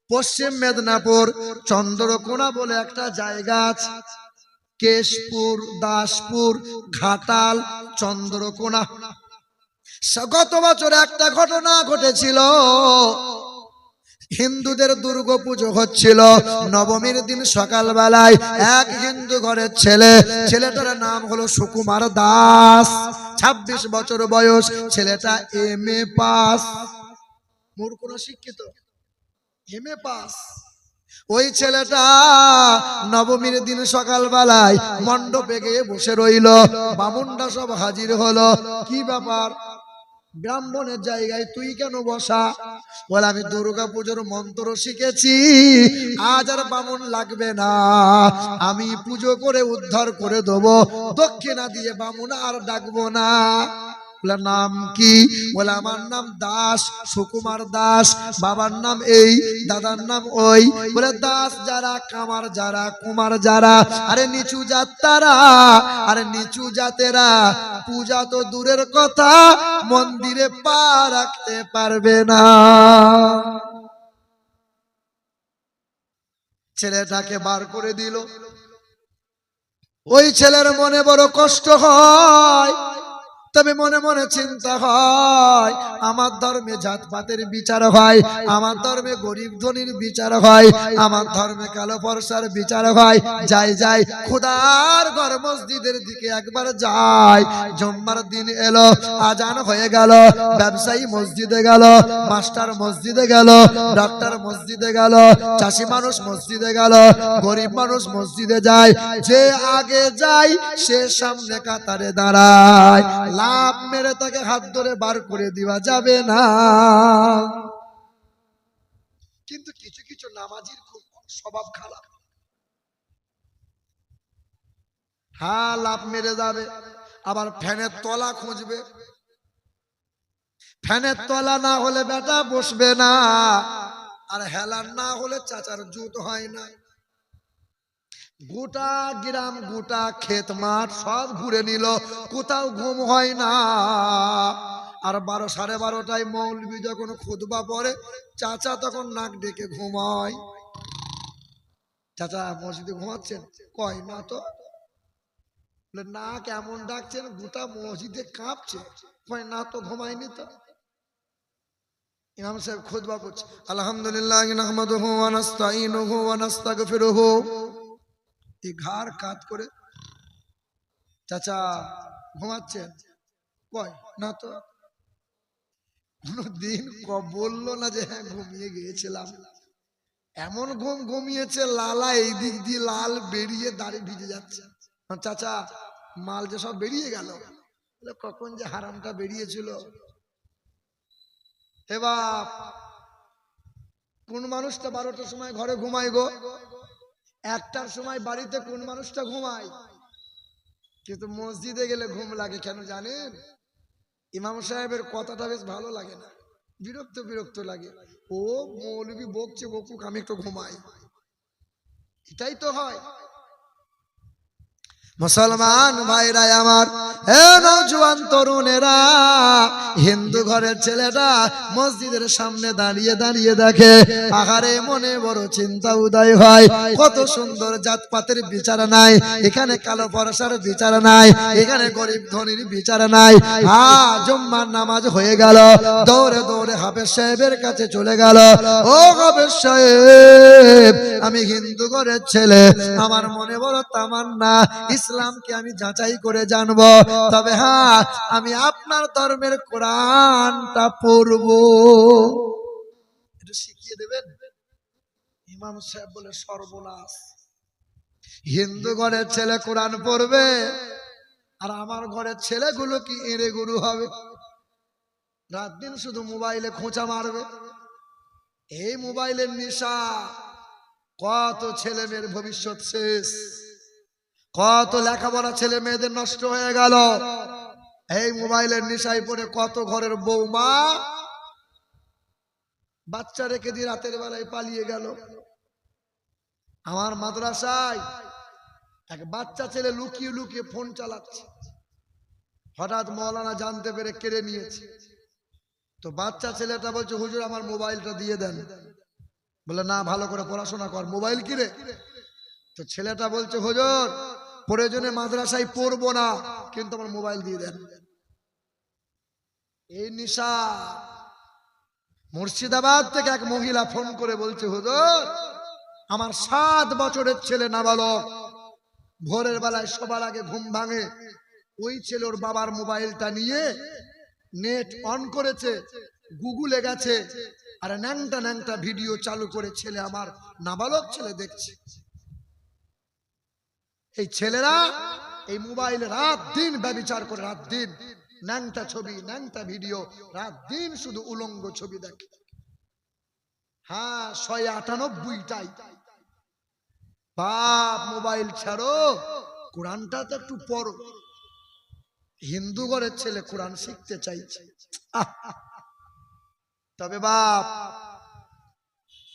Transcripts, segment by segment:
পশ্চিম মেদিনীপুর চন্দ্রকোনা বলে একটা জায়গা আছে, কেশপুর, দাসপুর, ঘাটাল, চন্দ্রকোনা। গত বছর একটা ঘটনা ঘটেছিল। হিন্দুদের দুর্গা পুজো হচ্ছিল, নবমীর দিন সকাল বেলায় এক হিন্দু ঘরের ছেলেটার নাম হলো সুকুমার দাস, 26 বছর বয়স, ছেলেটা MA পাস, মূর্খ না শিক্ষিত, MA পাস। ওই ছেলেটা নবমীর দিন সকাল বেলায় মণ্ডপে গিয়ে বসে রইল, বামুনরা সব হাজির হলো। কি ব্যাপার, ব্রাহ্মণের জায়গায় তুই কেন বসা? বলে আমি দুর্গা পুজোর মন্ত্র শিখেছি, আজ আর বামুন লাগবে না, আমি পুজো করে উদ্ধার করে দেবো, দক্ষিণা দিয়ে বামুন আর ডাকবো না। বলে নাম কি? বলে আমার নাম দাস, সুকুমার দাস, বাবার নাম এই, দাদার নাম ওই। বলে দাস যারা, কামার যারা, কুমার যারা, আরে নিচু জাত তারা, আরে নিচু জাতেরা পূজা তো দূরের কথা, মন্দিরে পা রাখতে পারবে না। ছেলেটাকে বার করে দিল। ওই ছেলের মনে বড় কষ্ট হয়, তবে মনে মনে চিন্তা হয়, আমার ধর্মে জাতপাতের বিচার হয়, আমার ধর্মে গরিব ধনীর বিচার হয়, আমার ধর্মে কালো ফর্সার বিচার হয়। যাই যাই খোদার ঘর মসজিদের দিকে একবার যাই। জুম্মার দিন এলো, আজান হয়ে গেল, ব্যবসায়ী মসজিদে গেল, মাস্টার মসজিদে গেল, ডাক্তার মসজিদে গেল, চাষি মানুষ মসজিদে গেল, গরিব মানুষ মসজিদে যায়। যে আগে যায় সে সামনে কাতারে দাঁড়ায়, লাভ মেরে তাকে হাত ধরে বার করে দেওয়া যাবে না। কিন্তু কিছু কিছু নামাজির খুব স্বভাব খারাপ। হ্যাঁ, লাভ মেরে যাবে, আবার ফ্যানের তলা খুঁজবে, ফ্যানের তলা না হলে বেটা বসবে না, আর হেলার না হলে চাচার জুত হয় না। গোটা গ্রাম, গোটা ক্ষেত মাঠ সব ঘুরে নিল, কোথাও ঘুম হয় না। আর 12, 12:30টায় মৌলবি যখন খুতবা পড়ে, চাচা তখন নাক ডেকে ঘুমায়। চাচা মসজিদে ঘুমাচ্ছেন? কয় না তো। না কেমন ডাকছেন, গোটা মসজিদে কাঁপছে। কয় না তো, ঘুমায়নি তো। ইমাম সাহেব খুতবা পড়ছে, আলহামদুলিল্লাহ নাহমাদুহু ওয়া নাস্তাঈনুহু ওয়া নাস্তাগফিরুহু। এই ঘাড় কাত করে, চাচা ঘুমাচ্ছেন? কয় না তো। কোনদিন বললো না যে হ্যাঁ ঘুমিয়ে গিয়েছিলাম। এমন ঘুম ঘুমিয়েছে, লালা এই দিক দিয়ে লাল বেরিয়ে দাড়ি ভিজে যাচ্ছে। চাচা মাল যে সব বেরিয়ে গেল? কখন যে হারামটা বেরিয়েছিল। হে বাপ, কোন মানুষটা 12টার সময় ঘরে ঘুমায় গো? 1টার সময় বাড়িতে কোন মানুষটা ঘুমায়? কিন্তু মসজিদে গেলে ঘুম লাগে কেন জানেন? ইমাম সাহেবের কথাটা বেশ ভালো লাগে না, বিরক্ত বিরক্ত লাগে। ও মৌলবি বকছে, বকুক, আমি একটু ঘুমাই, এটাই তো হয়। মুসলমান ভাইরা আমার, হে নওজোয়ান তরুণেরা, হিন্দু ঘরের ছেলেটা মসজিদের সামনে দাঁড়িয়ে দাঁড়িয়ে দেখে, আহারে মনে বড় চিন্তা উদয় হয়। কত সুন্দর, জাতপাতের বিচার নাই এখানে, কালো ফর্সার বিচার নাই এখানে, গরিব ধনীর বিচার নাই। হ্যাঁ, জুম্মার নামাজ হয়ে গেল, দৌড়ে দৌড়ে হাফেজ সাহেবের কাছে চলে গেল। ও হাফেজ সাহেব, আমি হিন্দু ঘরের ছেলে, আমার মনে বড় তামান্না, ইসলামকে আমি যাচাই করে জানবো, তবে হ্যাঁ আমি আপনার ধর্মের কোরআনটা পড়বো, একটু শিখিয়ে দেবেন? ইমাম সাহেব বলে সর্বনাশ, হিন্দু ঘরের ছেলে কোরআন পড়বে আর আমার ঘরের ছেলেগুলো কি এড়ে গুরু হবে? রাত দিন শুধু মোবাইলে খোঁচা মারবে। এই মোবাইলের নেশা, কত ছেলে মেয়ের ভবিষ্যৎ শেষ, কত লেখাপড়া ছেলে মেয়েদের নষ্ট হয়ে গেল এই মোবাইলের নেশায় পড়ে। কত ঘরের বৌমা বাচ্চা রেখে দিয়ে রাতের বেলায় পালিয়ে গেল। আমার মাদ্রাসায় এক বাচ্চা ছেলে লুকিয়ে লুকিয়ে ফোন চালাচ্ছে, হঠাৎ মৌলানা জানতে পেরে কেড়ে নিয়েছে। তো বাচ্চা ছেলেটা বলছে, হুজুর আমার মোবাইলটা দিয়ে দেন। বলে না, ভালো করে পড়াশোনা কর। মোবাইল কিরে? তো ছেলেটা বলছে হুজুর প্রয়োজনে মাদ্রাসায় পড়বো না, কিন্তু আমার মোবাইল দিয়ে দেন। এই নিশা। মুর্শিদাবাদ থেকে এক মহিলা ফোন করে বলছে হুজুর আমার 7 বছরের ছেলে নাবালক, ভোরের বেলায় সবার আগে ঘুম ভাঙে, ওই ছেলে ওর বাবার মোবাইলটা নিয়ে নেট অন করেছে, গুগলে গেছে, আর ন্যাংটা ন্যাংটা ভিডিও চালু করে ছেলে, আমার নাবালক ছেলে দেখছে। এই ছেলেরা এই মোবাইলে রাত দিন ব্যভিচার করে, রাত দিন ন্যাংটা ছবি, ন্যাংটা ভিডিও, রাত দিন শুধু উলঙ্গ ছবি দেখে। হ্যাঁ, 198টাই। বাপ মোবাইল ছাড়ো, কোরআনটা তো একটু পড়ো। হিন্দু ঘরের ছেলে কোরআন শিখতে চাইছে। তবে বাপ,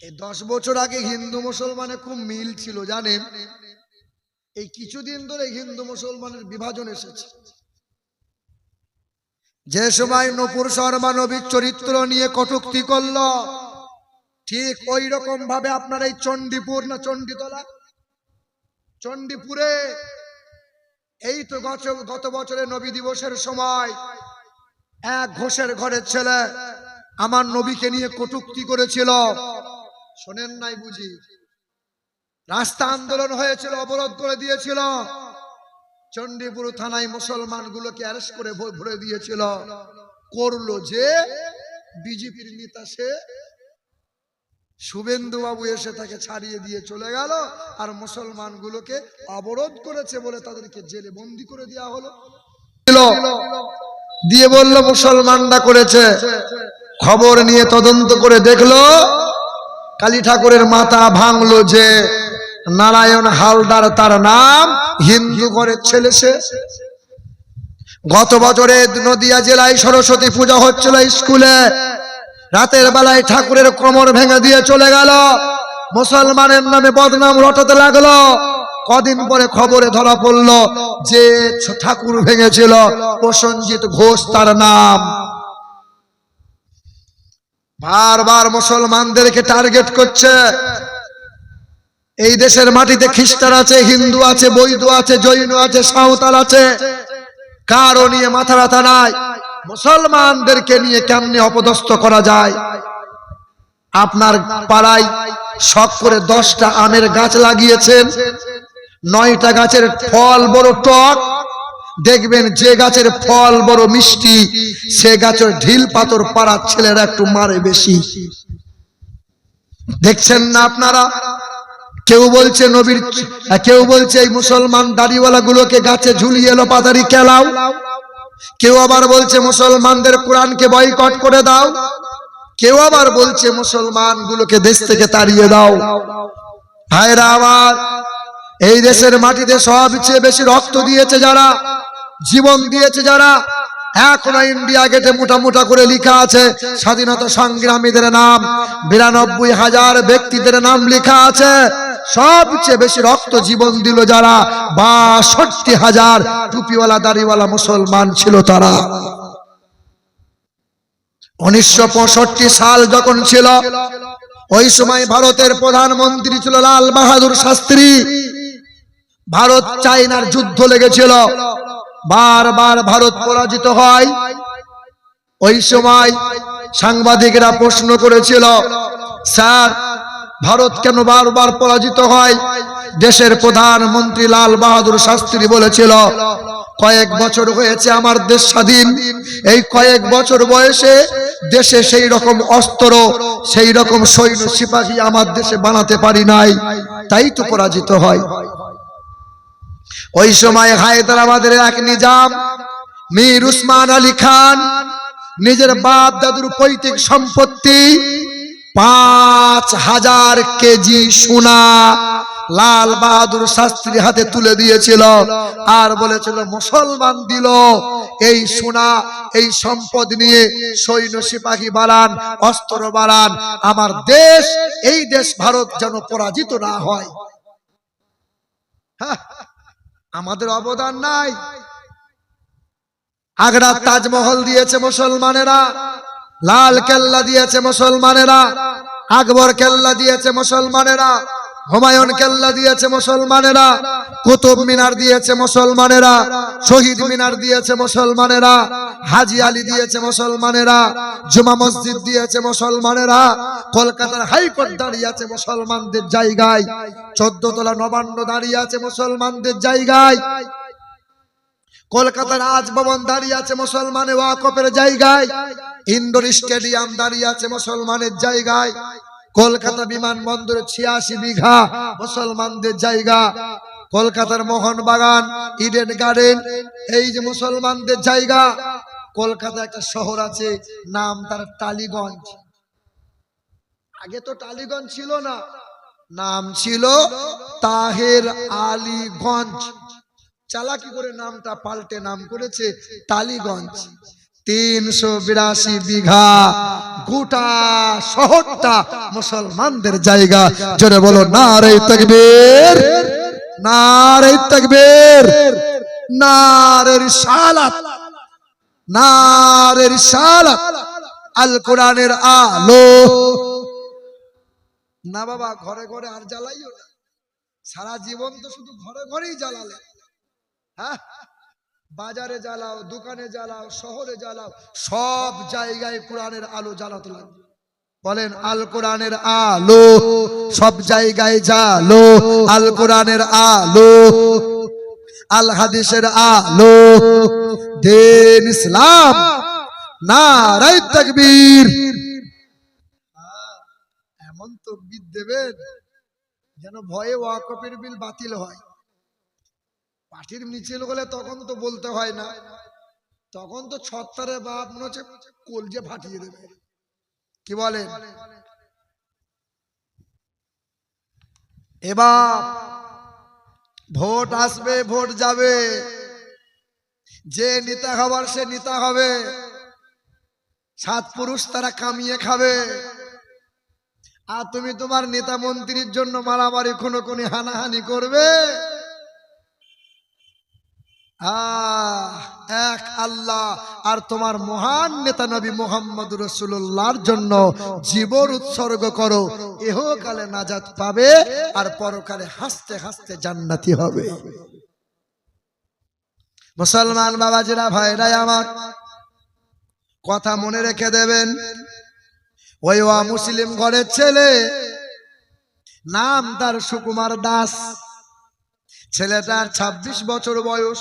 এই 10 বছর আগে হিন্দু মুসলমানে খুব মিল ছিল জানেন। এই কিছুদিন ধরে হিন্দু মুসলমানের বিভাজন এসেছে। যে সময় নূপুর শর্মা নবীর চরিত্র নিয়ে কটূক্তি করলো, ঠিক ওই রকম ভাবে আপনার এই চণ্ডীপুর না চণ্ডীতলা, চণ্ডীপুরে এই তো গত বছরে নবী দিবসের সময় এক ঘোষের ঘরের ছেলে আমার নবীকে নিয়ে কটূক্তি করেছিল। শোনেন নাই বুঝি? রাস্তা আন্দোলন হয়েছিল, অবরোধ করে দিয়েছিল। চণ্ডীপুর থানায় মুসলমান গুলোকে অ্যারেস্ট করে ভরে দিয়েছিল। করলো যে বিজেপির নেতা, সে শুভেন্দু বাবু এসে তাকে ছাড়িয়ে দিয়ে চলে গেল, আর মুসলমান গুলোকে অবরোধ করেছে বলে তাদেরকে জেলে বন্দি করে দেওয়া হলো। দিয়ে বলল মুসলমানরা করেছে। খবর নিয়ে তদন্ত করে দেখলো কালী ঠাকুরের মাথা ভাঙলো যে নারায়ণ হালদার তার নাম, হিন্দু ঘরের ছেলে সে। গত বছরে নদিয়া জেলায় সরস্বতী পূজা হচ্ছিল স্কুলে, রাতের বেলায় ঠাকুরের কোমর ভেঙে দিয়ে চলে গেল, মুসলমানের নামে বদনাম রটাতে লাগলো। কদিন পরে খবরে ধরা পড়লো যে ঠাকুর ভেঙেছিল প্রসেনজিৎ ঘোষ তার নাম। বারবার মুসলমানদেরকে টার্গেট করছে। এই দেশের মাটিতে খ্রিস্টান আছে, হিন্দু আছে, বৌদ্ধ আছে, জৈন আছে, সাঁওতাল আছে, কারো নিয়ে মাথা ব্যথা নাই। মুসলমানদেরকে নিয়ে কেমনে অপদস্থ করা যায়। আপনার পাড়ায় শখ করে 10টা আমের গাছ লাগিয়েছেন, 9টা গাছের ফল বড় টক, দেখবেন যে গাছের ফল বড় মিষ্টি সে গাছের ঢিল পাথর পাড়ার ছেলেরা একটু মারে বেশি। দেখছেন না আপনারা? কেউ বলছে নবীর, কেউ বলছে এই মুসলমান দাড়িওয়ালা গুলোকে গাছে ঝুলিয়ে এলো পাতারি খেলাও, কেউ আবার বলছে মুসলমানদের কোরআনকে বয়কট করে দাও, কেউ আবার বলছে মুসলমান গুলোকে দেশ থেকে তাড়িয়ে দাও। ভাইরা আমার, এই দেশের মাটিতে সবচেয়ে বেশি রক্ত দিয়েছে যারা, জীবন দিয়েছে যারা, এখনো ইন্ডিয়া গেটে মোটা মোটা করে লেখা আছে স্বাধীনতা সংগ্রামীদের নাম, 92,000 ব্যক্তিদের নাম লেখা আছে। সবচেয়ে বেশি রক্ত জীবন দিল যারা, 62,000 টুপিওয়ালা দাড়িওয়ালা মুসলমান ছিল তারা। 1965 সাল যখন ছিল, ওই সময় ভারতের প্রধানমন্ত্রী ছিল লাল বাহাদুর শাস্ত্রী। ভারত চায়নার যুদ্ধ লেগেছিল, বারবার ভারত পরাজিত হয়। ওই সময় সাংবাদিকরা প্রশ্ন করেছিল, স্যার ভারত কেন বারবার পরাজিত হয়? দেশের প্রধানমন্ত্রী লাল বাহাদুর শাস্ত্রী বলেছিল, কয়েক বছর হয়েছে আমার দেশ স্বাধীন, এই কয়েক বছর বয়সে দেশে সেই রকম অস্ত্র, সেই রকম সৈন্য সিপাহী আমার দেশে বানাতে পারি নাই, তাই তো পরাজিত হয়। ওই সময় হায়দ্রাবাদের এক নিজাম মীর উসমান আলী খান নিজের বাপ দাদুর পৈতৃক সম্পত্তি 5,000 কেজি সোনা লাল বাহাদুর শাস্ত্রীর হাতে তুলে দিয়েছিল, আর বলেছিল মুসলমান দিল এই সোনা এই সম্পদ নিয়ে সৈন্য সিপাহী বাড়ান, অস্ত্র বাড়ান, আমার দেশ এই দেশ ভারত যেন পরাজিত না হয়। আমাদের অবদান নাই। আগ্রার তাজমহল দিয়েছে মুসলমানেরা, লাল কেল্লা দিয়েছে মুসলমানেরা, আকবর কেল্লা দিয়েছে মুসলমানেরা, হুমায়ুন কেল্লা দিয়েছে মুসলমানেরা, কুতুব মিনার দিয়েছে মুসলমানেরা, শহীদ মিনার দিয়েছে মুসলমানেরা, হাজী আলী দিয়েছে মুসলমানেরা, জুমা মসজিদ দিয়েছে মুসলমানেরা, কলকাতার হাইকোর্ট দাঁড়িয়ে আছে মুসলমানদের জায়গায়, 14 তলা নবান্ন দাঁড়িয়ে আছে মুসলমানদের জায়গায়, কলকাতার রাজভবন দাঁড়িয়ে আছে মুসলমানের ওয়াকফের জায়গায়, ইন্ডোর স্টেডিয়াম দাঁড়িয়ে আছে মুসলমানের জায়গায়, কলকাতা বিমানবন্দরে 86 বিঘা মুসলমানদের জায়গা, কলকাতার মোহনবাগান, ইডেন গার্ডেন এই যে মুসলমানদের জায়গা। কলকাতা একটা শহর আছে, নাম তার টালিগঞ্জ। আগে তো টালিগঞ্জ ছিল না, নাম ছিল তাহের আলীগঞ্জ। চালাকি করে নামটা পাল্টে নাম করেছে টালিগঞ্জ। 382 বিঘা গোটা শহরটা মুসলমানদের জায়গা। জোরে বলো নারে তাকবীর, নারে তাকবীর, নারে রিসালাত, নারে রিসালাত, আল কোরআনের আলো। না বাবা, ঘরে ঘরে আর জ্বালাইও না, সারা জীবন তো শুধু ঘরে ঘরেই জ্বালালে। হ্যাঁ, বাজারে জ্বালাও, দোকানে জ্বালাও, শহরে জ্বালাও, সব জায়গায় কোরআনের আলো জ্বালাতে লাগবে। বলেন আল কোরআনের আলো, সব জায়গায় জ্বালো আল কোরআনের আলো, আল হাদিসের আলো, দিন ইসলাম, নারে তাকবীর। এমন তাকবীর দেবেন যেন ভয়ে ওয়াকফের বিল বাতিল হয়। পার্টির মিছিল হলে তখন তো বলতে হয় না, তখন তো ছত্তরে বাপ মনে হচ্ছে কলজে ফাটিয়ে দেবে। কি বলেন? এবার ভোট আসবে, ভোট যাবে, যে নেতা হবার সে নেতা হবে, 7 পুরুষ তারা কামিয়ে খাবে, আর তুমি তোমার নেতা মন্ত্রীর জন্য মারামারি খুনোখুনি হানাহানি করবে। এক আল্লাহ আর তোমার মহান নেতা নবী মুহাম্মদ রাসূলুল্লাহর জন্য জীবন উৎসর্গ করো, ইহকালে নাজাত পাবে আর পরকালে হাসতে হাসতে জান্নাতি হবে। মুসলমান বাবাজিরা, ভাইরাই আমার, কথা মনে রেখে দেবেন। ওই মুসলিম ঘরের ছেলে, নাম তার সুকুমার দাস। ছেলেটার 26 বছর বয়স।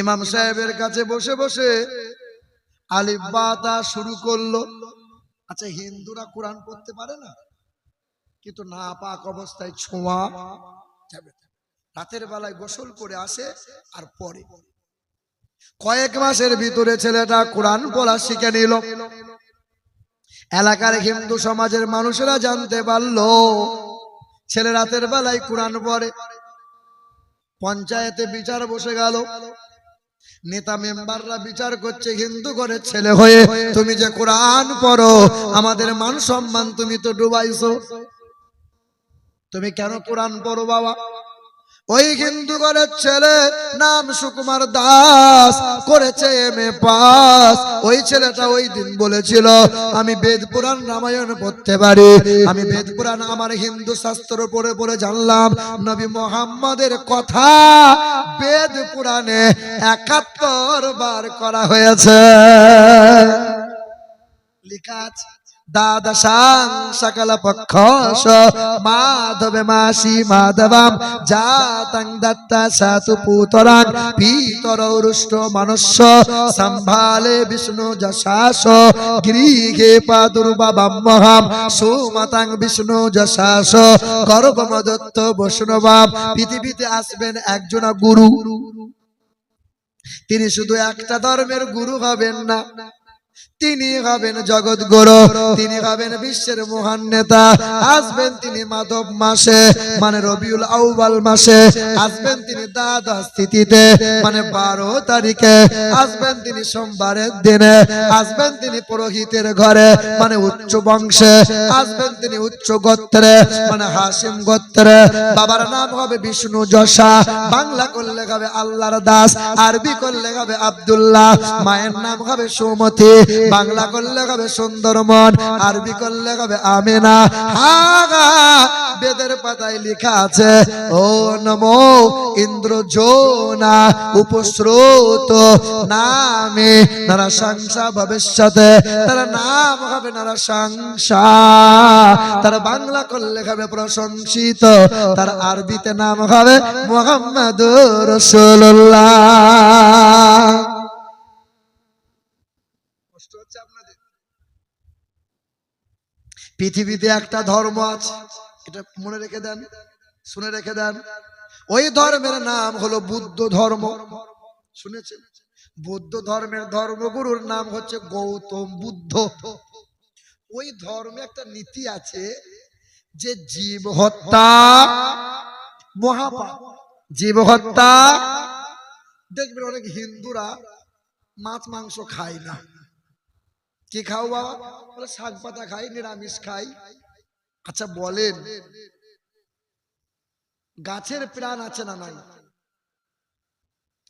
ইমাম সাহেবের কাছে বসে বসে আলিফ বা তা শুরু করলো। আচ্ছা, হিন্দুরা কোরআন পড়তে পারে না, কিন্তু না পাক অবস্থায় ছোঁয়া যাবে। রাতের বেলায় গোসল করে আসে আর পরে। কয়েক মাসের ভিতরে ছেলেটা কোরআন পড়া শিখে নিল। এলাকার হিন্দু সমাজের মানুষেরা জানতে পারলো ছেলে রাতের বেলায় কোরআন পড়ে। পঞ্চায়েতে বিচার বসে গেল, নেতা মেম্বাররা বিচার করছে, হিন্দু ঘরের ছেলে হয়ে তুমি যে কোরআন পড়ো, আমাদের মান সম্মান তুমি তো ডুবাইছো, তুমি কেন কোরআন পড়ো বাবা? ওই হিন্দু ঘরের ছেলে, নাম সুকুমার দাস, করেছে এমএ পাস। ওই ছেলেটা ওই দিন বলেছিল, আমি বেদ পুরাণ রামায়ণ পড়তে পারি, আমি বেদ পুরাণ আমার হিন্দু শাস্ত্র পড়ে পড়ে জানলাম নবী মুহাম্মদের কথা বেদ পুরাণে 71 বার করা হয়েছে। লেখা আছে, দ্বাদশাং সকল পক্ষস মাধবে মাসি মাধবাম জাতং দত্তা সাতু পুতরাং পিতরৌরুষ্ট মনুষ্য সম্ভালে বিষ্ণু যশাস গৃহে পাদুর্বাবাম্মহাম সুমতাং বিষ্ণু যশাস গর্ভমদত্ত বৈষ্ণবাম। পৃথিবীতে আসবেন একজন গুরু, তিনি শুধু একটা ধর্মের গুরু হবেন না, তিনি হবেন জগৎ গুরু, তিনি হবেন বিশ্বের মহান নেতা। আসবেন তিনি মাধব মাসে মানে রবিউল আউয়াল মাসে, আসবেন তিনি দ্বাদশ তিথিতে মানে 12 তারিখে, আসবেন তিনি সোমবারের দিনে, আসবেন তিনি পুরোহিতের ঘরে মানে উচ্চ বংশে, আসবেন তিনি উচ্চ গোত্রে মানে হাসিম গোত্রে। বাবার নাম হবে বিষ্ণু যশা, বাংলা করলে হবে আল্লাহর দাস, আরবি করলে হবে আব্দুল্লাহ, মায়ের নাম হবে সুমতি, বাংলা করলে হবে সুন্দরবন, আরবি করলে হবে আমেনা। হাগা বেদের পাতায় লেখা আছে ও নমো ইন্দ্রজোনা উপস্রোত নামে নারাশংসা ভবিষ্যতে, তার নাম হবে নারাশংসা। তার বাংলা করলে হবে প্রশংসিত, তার আরবিতে নাম হবে মুহাম্মাদুর রাসূলুল্লাহ। কষ্ট হচ্ছে আপনাদের? পৃথিবীতে একটা ধর্ম আছে, এটা মনে রেখে দেন, শুনে রেখে দেন। ওই ধর্মের নাম হলো বুদ্ধ ধর্ম। শুনেছেন? বুদ্ধ ধর্মের ধর্মগুরুর নাম হচ্ছে গৌতম বুদ্ধ। ওই ধর্মে একটা নীতি আছে যে জীব হত্যা মহাপাপ। জীব হত্যা, দেখবেন অনেক হিন্দুরা মাছ মাংস খায় না। কি খাও বাবা? বলে শাক পাতা খাই, নিরামিষ খাই। আচ্ছা বলেন, গাছের প্রাণ আছে না নাই?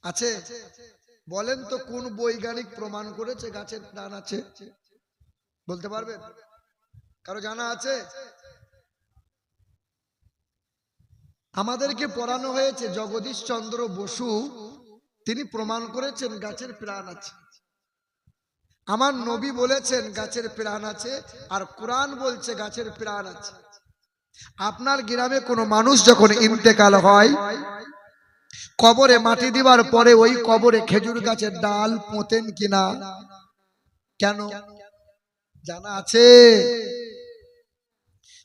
আছে? বলেন তো কোন বৈজ্ঞানিক প্রমাণ করেছে গাছের প্রাণ আছে? বলতে পারবেন? কারো জানা আছে? আমাদেরকে পড়ানো হয়েছে জগদীশ চন্দ্র বসু, তিনি প্রমাণ করেছেন গাছের প্রাণ আছে। আমার নবী বলেছেন গাছের প্রাণ আছে, আর কোরআন বলছে গাছের প্রাণ আছে। আপনার গ্রামে কোনো মানুষ যখন ইন্তেকাল হয়, কবরে মাটি দিবার পরে ওই কবরে খেজুর গাছের ডাল পোঁতেন কিনা? কেন জানা আছে?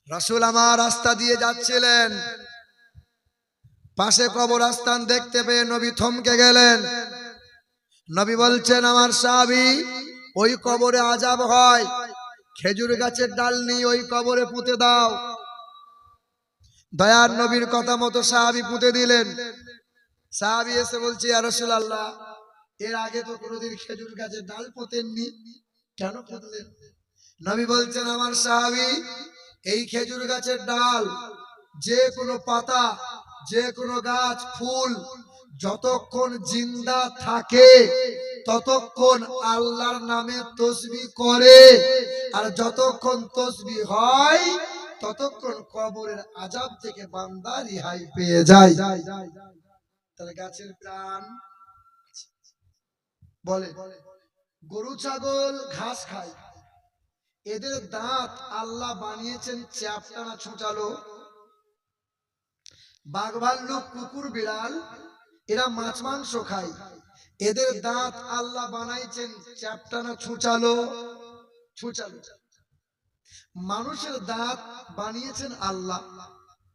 রাসূল আমার রাস্তা দিয়ে যাচ্ছিলেন, পাশে কবরস্থান দেখতে পেয়ে নবী থমকে গেলেন। নবী বলছেন, আমার সাহাবী, ওই কবরে আযাব হয়, খেজুর গাছের ডাল নিয়ে ওই কবরে পুঁতে দাও। দয়ার নবীর কথা মতো সাহাবী পুঁতে দিলেন। সাহাবী এসে বলছে, ইয়া রাসূলুল্লাহ, এর আগে তো কোনোদিন খেজুর গাছের ডাল পোঁতেননি, কেন পুঁতলেন? নবী বলছেন, আমার সাহাবী, এই খেজুর গাছের ডাল, যে কোনো পাতা, যে কোনো গাছ, ফুল যতক্ষণ জিন্দা থাকে ততক্ষণ আল্লাহর নামে তাসবিহ করে, আর যতক্ষণ তাসবিহ হয় ততক্ষণ কবরের আযাব থেকে বান্দা রেহাই পেয়ে যায়। তাহলে গাছের প্রাণ বলে। গরু ছাগল ঘাস খায়, এদের দাঁত আল্লাহ বানিয়েছেন চ্যাপ্টা না ছুটালো। বাঘ ভাল্লুক কুকুর বিড়াল এরা মাছ মাংস খায়, এদের দাঁত আল্লাহ বানাইছেন চ্যাপ্টা না ছুচালো? ছুচালো। মানুষের দাঁত বানিয়েছেন আল্লাহ,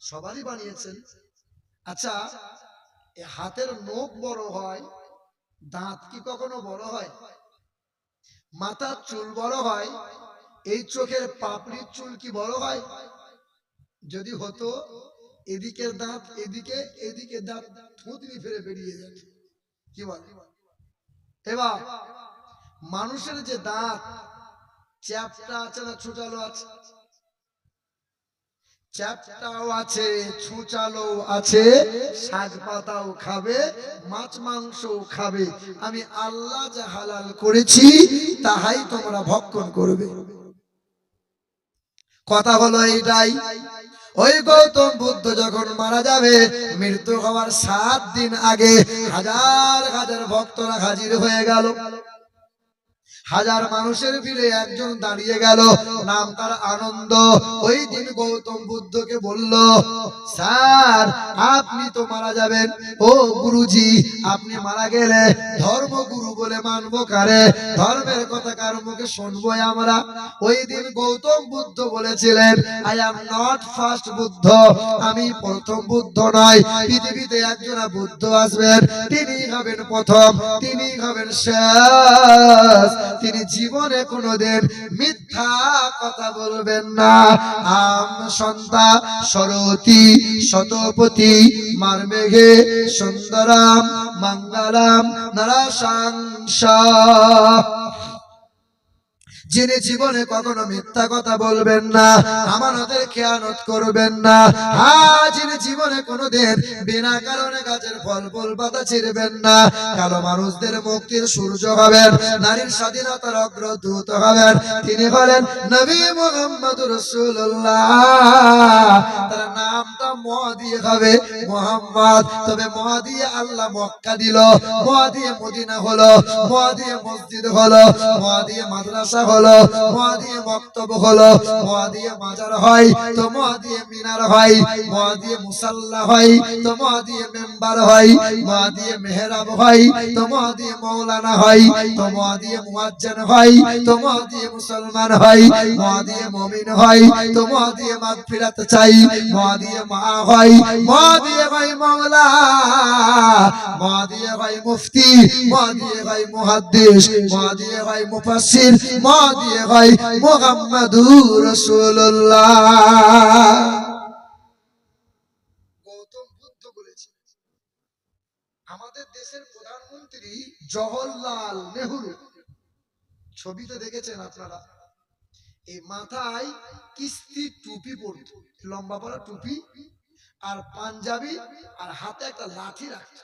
সবারই বানিয়েছেন। আচ্ছা, হাতের নখ বড় হয়, দাঁত কি কখনো বড় হয়? মাথার চুল বড় হয়, এই চোখের পাপড়ির চুল কি বড় হয়? যদি হতো, এদিকের দাঁত এদিকে, এদিকে দাঁত থুতনি ফেলে বেরিয়ে যেত। কি বলে? এবার মানুষের যে দাঁত চ্যাপ্টা আছে না ছুচালো আছে? চ্যাপ্টাও আছে, ছুচালো আছে, শাক পাতাও খাবে, মাছ মাংসও খাবে। আমি আল্লাহ যা হালাল করেছি তাহাই তোমরা ভক্ষণ করবে। কথা হলো এইটাই। ওই গৌতম বুদ্ধ যখন মারা যাবে, মৃত্যু হওয়ার 7 দিন আগে হাজার হাজার ভক্তরা হাজির হয়ে গেল। হাজার মানুষের ভিড়ে একজন দাঁড়িয়ে গেল, নাম তার আনন্দ। ওই দিন গৌতম বুদ্ধকে বলল, স্যার আপনি তো মারা যাবেন, ও গুরুজি আপনি মারা গেলে ধর্মগুরু বলে মানবো কারে? ধর্মের কথা কার মুখে শুনবো আমরা? ওই দিন গৌতম বুদ্ধ বলেছিলেন, I am not first Buddha, আমি প্রথম বুদ্ধ নয়। পৃথিবীতে একজন বুদ্ধ আসবেন, তিনি হবেন প্রথম, তিনি হবেন শেষ। তিনি জীবনে কোনোদিন মিথ্যা কথা বলবেন না। আম সন্তা সরতি শতপতি মারমেঘে সুন্দরাম মঙ্গলাম নারাশংসা। যিনি জীবনে কখনো মিথ্যা কথা বলবেন না, আমানতের খেয়ানত করবেন না, যিনি জীবনে কোনোদিন বিনা কারণে গাছের ফল ফুল পাতা ছিঁড়বেন না, কালো মানুষদের মুক্তির সূর্য হবেন, নারীর স্বাধীনতার অগ্রদূত হবেন, তিনি হলেন নবী মুহাম্মদুর রাসূলুল্লাহ। তার নামটা ম দিয়ে হবে মুহাম্মদ। তবে ম দিয়ে আল্লাহ মক্কা দিল, ম দিয়ে মদিনা হলো, ম দিয়ে মসজিদ হলো, ম দিয়ে মাদ্রাসা হলো, ম দিয়ে মক্তব হলো, ম দিয়ে মাজার হয়, তো ম দিয়ে মিনার হয়, ম দিয়ে মুসাল্লা হয়, তো ম দিয়ে মেম্বার হয়, ম দিয়ে মেহরাব হয়, তো ম দিয়ে মৌলানা হয়, তো ম দিয়ে মুয়াজ্জিন হয়, তো ম দিয়ে মুসলমান হয়, ম দিয়ে মুমিন হয়, তো ম দিয়ে মাগফিরাত চাই, ম দিয়ে মা হয়, ম দিয়ে হয় মাওলা, ম দিয়ে হয় মুফতি, ম দিয়ে হয় মুহাদ্দিস, ম দিয়ে হয় মুফাসসির, ম দিয়ে হয় মুহাম্মাদুর রাসূলুল্লাহ। গৌতম বুদ্ধ বলেছে, আমাদের দেশের প্রধানমন্ত্রী জওহরলাল নেহরু, ছবিতে দেখেছেন আপনারা, এই মাথায় কিস্তি টুপি পরত, লম্বা পরা টুপি আর পাঞ্জাবি, আর হাতে একটা লাঠি রাখত।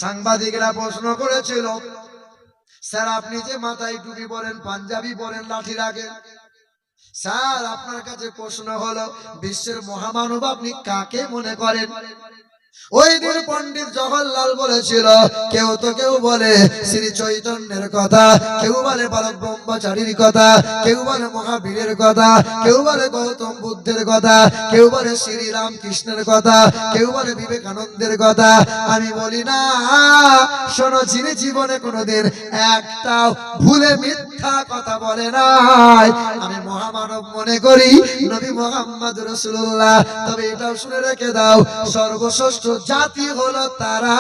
সাংবাদিকরা প্রশ্ন করেছিল, স্যার আপনি যে মাথায় টুপি পরেন, পাঞ্জাবি পরেন, লাঠি রাখেন, স্যার আপনার কাছে প্রশ্ন হলো বিশ্বের মহামানব আপনি কাকে মনে করেন? ওই দিন পণ্ডিত জওহরলাল বলেছিল, কেউ বলে শ্রী চৈতন্যের কথা, কেউ বলে বালক ব্রহ্মচারীর কথা, কেউ বলে মহাবীরের কথা, কেউ বলে গৌতম বুদ্ধের কথা, কেউ বলে শ্রী রামকৃষ্ণের কথা, কেউ বলে বিবেকানন্দের কথা। আমি বলি না, শোনো, যিনি জীবনে কোনোদিন একটাও ভুলে মিথ্যা কথা বলে নাই, আমি মহামানব মনে করি নবী মুহাম্মদ রাসূলুল্লাহ। তবে এটাও শুনে রেখে দাও, সর্বশ্রেষ্ঠ জাতি হলো তারা,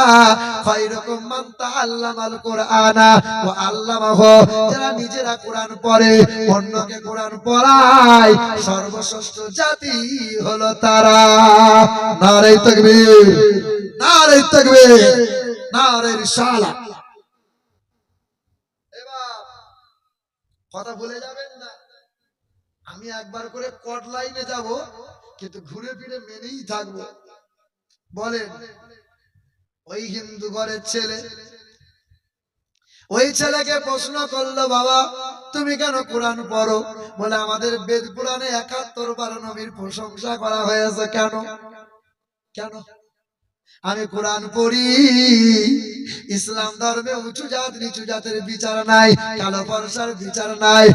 খায়রুকুম মান তাআল্লামাল কুরআনা ওয়া আল্লামাহু, যারা নিজেরা কোরআন পড়ে অন্যকে কোরআন পড়ায়, সর্বশ্রেষ্ঠ জাতি হলো তারা। নারে তাকবীর, নারে তাকবীর, নারে রিসালাত। এবার কথা ভুলে যাবেন না, আমি একবার করে কোড লাইনে যাব, কিন্তু ঘুরে ফিরে মেনেই থাকবো। বলেন, ওই হিন্দু ঘরের ছেলে, ওই ছেলেকে প্রশ্ন করলো, বাবা তুমি কেন কোরআন পড়ো? বলে আমাদের বেদ পুরাণে ৭১ বার নবীর প্রশংসা করা হয়েছে। কেন? কেন? আমি কোরআন পড়ি, ইসলাম ধর্মে উঁচু জাত নিচু জাতের বিচার নাই, কালো ফর্সার বিচার নাই।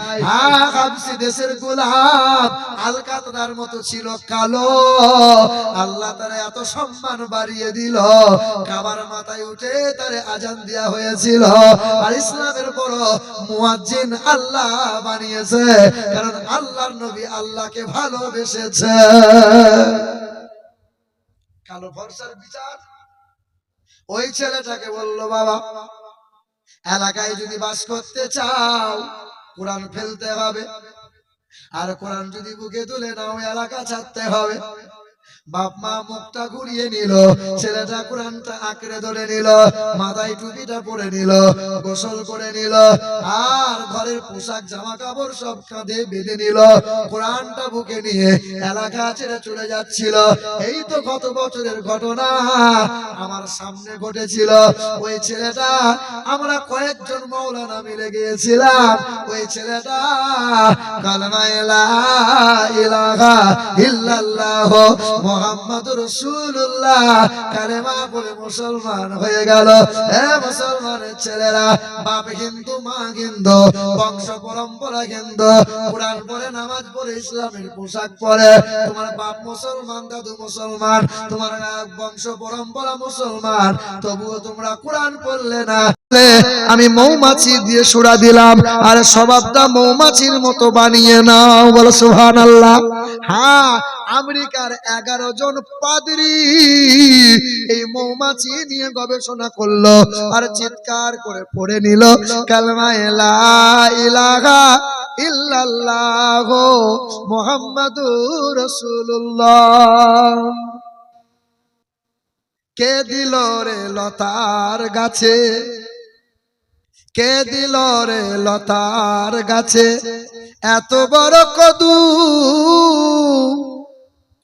হাবশি দেশের গোলাম আলকাতরার মতো ছিল কালো, আল্লাহ তারে এত সম্মান বাড়িয়ে দিল, কাবার মাথায় উঠে তারে আজান দেয়া হয়েছিল। আর ইসলামের বড় মুয়াজ্জিন আল্লাহ বানিয়েছে, কারণ আল্লাহর নবী আল্লাহকে ভালোবেসেছে। কালো ফর্সার বিচার। ওই ছেলেটাকে বললো, বাবা এলাকায় যদি বাস করতে চাও কোরআন ফেলতে হবে, আর কোরআন যদি বুকে তুলে নাও এলাকা ছাড়তে হবে। বাপ মা মুখটা ঘুরিয়ে নিল, ছেলেটা কোরআনটা আঁকড়ে ধরে নিল, মাথায় টুপিটা পরে নিল, গোসল করে নিল, আর ঘরের পোশাক জামা কাপড় সব কাঁধে বেঁধে নিল, কোরআনটা বুকে নিয়ে এলাকা ছেড়ে চলে যাচ্ছিল। এই তো গত বছরের ঘটনা আমার সামনে ঘটেছিল। ওই ছেলেটা, আমরা কয়েকজন মাওলানা মিলে গিয়েছিলাম, ওই ছেলেটা কালেমা লা ইলাহা ইল্লাল্লাহ মুহাম্মাদুর রাসূলুল্লাহ কালেমা পড়ে মুসলমান হয়ে গেল। হে মুসলমানের ছেলেরা, বাপ হিন্দু মা হিন্দু, বংশ পরম্পরা হিন্দু, কোরআন পড়ে নামাজ পড়ে ইসলামের পোশাক পরে, তোমার বাপ মুসলমান, দাদু মুসলমান, তোমার বংশ পরম্পরা মুসলমান, তবুও তোমরা কোরআন পড়লে না। আমি মৌমাছি দিয়ে সুরা দিলাম, আর স্বভাবটা মৌমাছির মতো বানিয়ে নাও। বলো সুবহানাল্লাহ। হ্যাঁ, আমেরিকার 11 জন পাদ্রী এই মৌমাছি নিয়ে গবেষণা করলো, আর চিৎকার করে পড়ে নিল কালেমা লা ইলাহা ইল্লাল্লাহ মুহাম্মাদুর রাসূলুল্লাহ। কে দিল রে লতার গাছে, কে দিল রে লতার গাছে এত বড় কদু?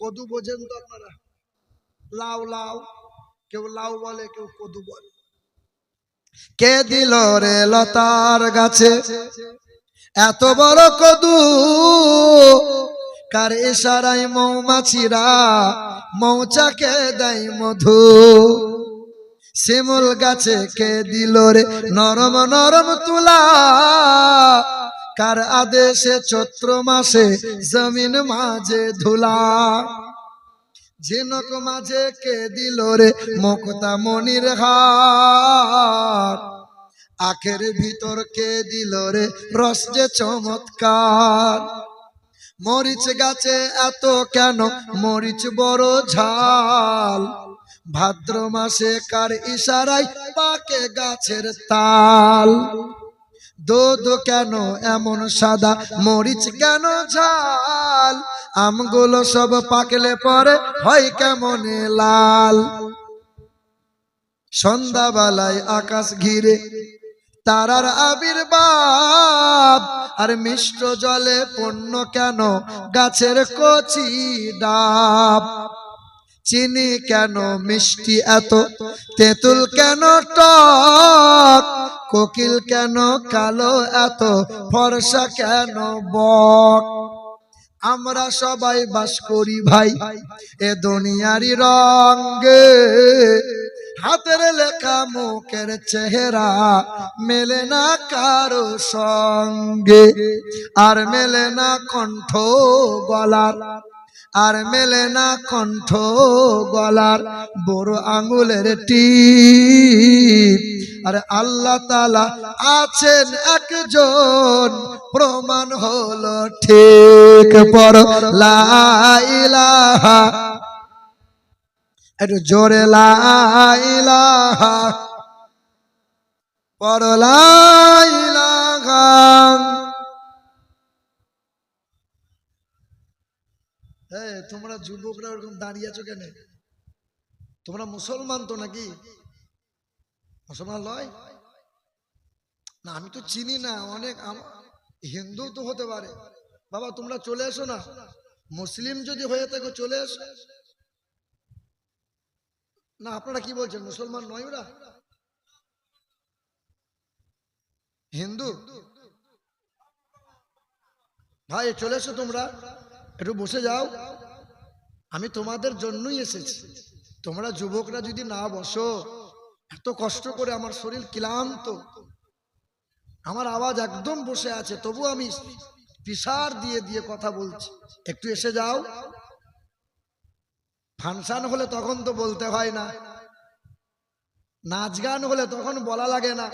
কদু বোঝেন তো আপনারা? লাউ লাউ, কেউ লাউ বলে, কেউ কদু বলে। কে দিল রে লতার গাছে এত বড় কদু? কার ইশারায় মৌমাছিরা মৌচাকে দেয় মধু? শিমুল গাছে কে দিল রে নরম নরম তুলা? কার আদেশে চৈত্র মাসে জমিন মাঝে ধুলা? ঝিনুক মাঝে কে দিল রে মুক্তা মনির হার? আখের ভিতর কে দিল রে রস যে চমৎকার? মরিচ গাছে এত কেন মরিচ বড় ঝাল? ভাদ্র মাসে কার ইশারায় পাকে গাছের তাল? দুধ কেন এমন সাদা, মরিচ কেন ঝাল? আমগুলো সব পাকলে পরে হয় কেমন লাল? সন্ধ্যাবেলায় আকাশ ঘিরে তারার আবির্ভাব, আর মিষ্ট জলে পূর্ণ কেন গাছের কচি ডাব? চিনি কেন মিষ্টি এত, তেঁতুল কেন টক? কোকিল কেন কালো এত, ফর্সা কেন বক? আমরা সবাই বাস করি ভাই এ দুনিয়ারি রঙে, হাতের লেখা মুখের চেহারা মেলে না কারো সঙ্গে, আর মেলে না কণ্ঠ গলার, আর মেলে না কণ্ঠ গলার বড় আঙ্গুলের টিপ। আর আল্লাহ তাআলা আছেন একজন, প্রমাণ হলো ঠিক। পর লা ইলাহা, একটু জোরে লা ইলাহা, পর লা ইলাহা। তোমরা যুবকরা ওরকম দাঁড়িয়ে আছো কেন? তোমরা মুসলমান তো নাকি? মুসলমান লয় না? আমি তো চিনি না, অনেক হিন্দু তো হতে পারে। বাবা তোমরা চলে এসো না, মুসলিম যদি হয়ে থাকো চলে এসো না। আপনারা কি বলছেন, মুসলমান নয় ওরা? হিন্দু? ভাই চলে এসো, তোমরা একটু বসে যাও, আমি তোমাদের জন্যই এসেছি। তোমরা যুবকরা যদি না বসো, এত কষ্ট করে আমার শরীর ক্লান্ত, আমার আওয়াজ একদম বসে আছে, তবু আমি পিসার দিয়ে দিয়ে কথা বলছি। একটু এসে যাও। ফাংশন হলে তখন তো বলতে হয় না, নাচ গান হলে তখন বলা লাগে না।